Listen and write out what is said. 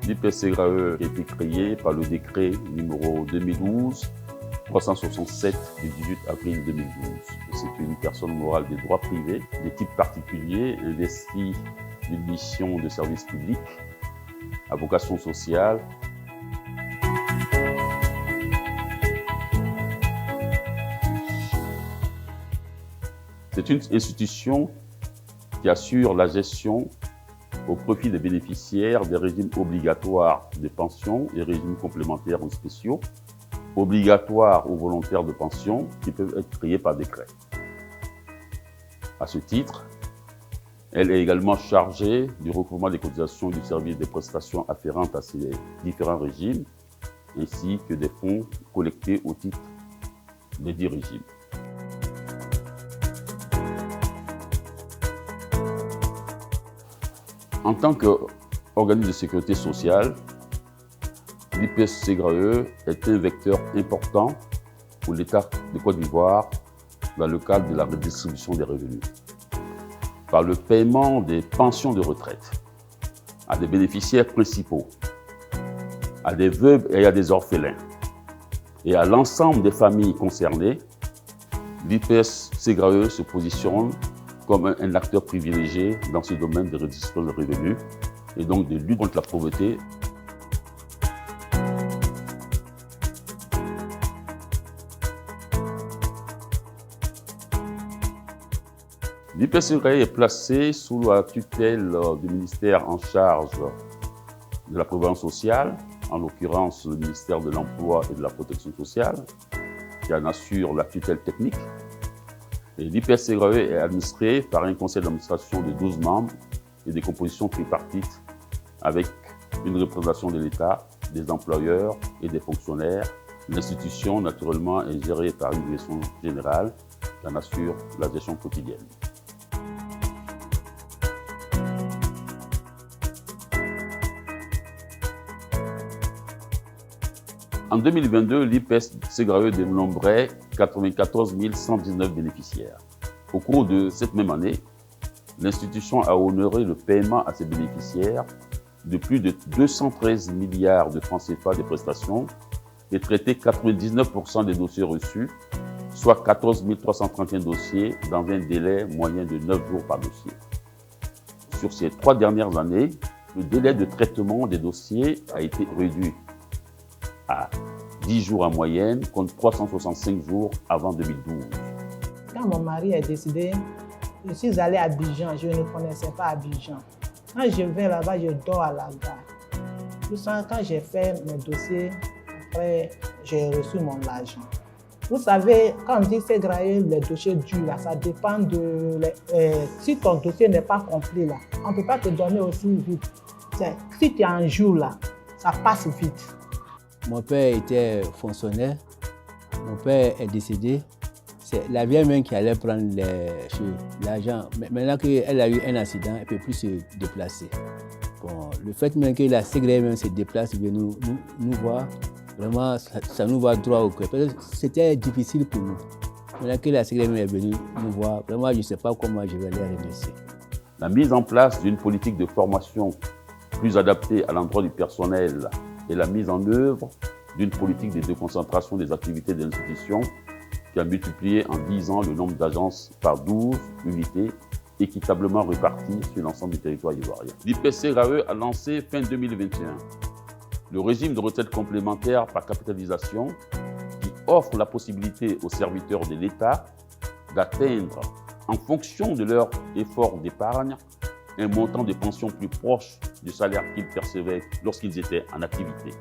L'IPSCGRAE a été créé par le décret numéro 2012-367 du 18 avril 2012. C'est une personne morale de droit privé, de type particulier, investie d'une mission de service public, à vocation sociale. C'est une institution qui assure la gestion au profit des bénéficiaires des régimes obligatoires de pension et régimes complémentaires ou spéciaux, obligatoires ou volontaires de pension qui peuvent être créés par décret. À ce titre, elle est également chargée du recouvrement des cotisations du service des prestations afférentes à ces différents régimes, ainsi que des fonds collectés au titre des 10 régimes. En tant qu'organisme de sécurité sociale, l'IPSCGRAE est un vecteur important pour l'État de Côte d'Ivoire dans le cadre de la redistribution des revenus. Par le paiement des pensions de retraite à des bénéficiaires principaux, à des veuves et à des orphelins, et à l'ensemble des familles concernées, l'IPSCGRAE se positionne comme un acteur privilégié dans ce domaine de redistribution de revenus et donc de lutte contre la pauvreté. L'IPSCGRAE est placé sous la tutelle du ministère en charge de la prévoyance sociale, en l'occurrence le ministère de l'Emploi et de la Protection sociale, qui en assure la tutelle technique. Et l'IPSCGRAE est administré par un conseil d'administration de 12 membres et des compositions tripartites avec une représentation de l'État, des employeurs et des fonctionnaires. L'institution, naturellement, est gérée par une direction générale qui en assure la gestion quotidienne. En 2022, l'IPSCGRAE dénombrait 94 119 bénéficiaires. Au cours de cette même année, l'institution a honoré le paiement à ses bénéficiaires de plus de 213 milliards de francs CFA de prestations et traité 99% des dossiers reçus, soit 14 331 dossiers dans un délai moyen de 9 jours par dossier. Sur ces 3 dernières années, le délai de traitement des dossiers a été réduit à 10 jours en moyenne, contre 365 jours avant 2012. Quand mon mari est décédé, je suis allée à Abidjan. Je ne connaissais pas Abidjan. Quand je vais là-bas, je dors à la gare. Quand j'ai fait mes dossiers, après, j'ai reçu mon argent. Vous savez, quand on dit CGRAE, les dossiers durs, là, ça dépend de... si ton dossier n'est pas complet, là, on ne peut pas te donner aussi vite. Si tu es en jour, là, ça passe vite. Mon père était fonctionnaire, mon père est décédé. C'est la vieille main qui allait prendre l'argent. Maintenant qu'elle a eu un accident, elle ne peut plus se déplacer. Bon, le fait même que la CGRAE même se déplace, vient nous voir, vraiment, ça nous va droit au cœur. C'était difficile pour nous. Maintenant que la CGRAE même est venue nous voir, vraiment, je ne sais pas comment je vais les remercier. La mise en place d'une politique de formation plus adaptée à l'endroit du personnel et la mise en œuvre d'une politique de déconcentration des activités de l'institution qui a multiplié en 10 ans le nombre d'agences par 12 unités équitablement réparties sur l'ensemble du territoire ivoirien. L'IPSCGRAE a lancé fin 2021 le régime de retraite complémentaire par capitalisation qui offre la possibilité aux serviteurs de l'État d'atteindre, en fonction de leur effort d'épargne, un montant de pension plus proche du salaire qu'ils percevaient lorsqu'ils étaient en activité.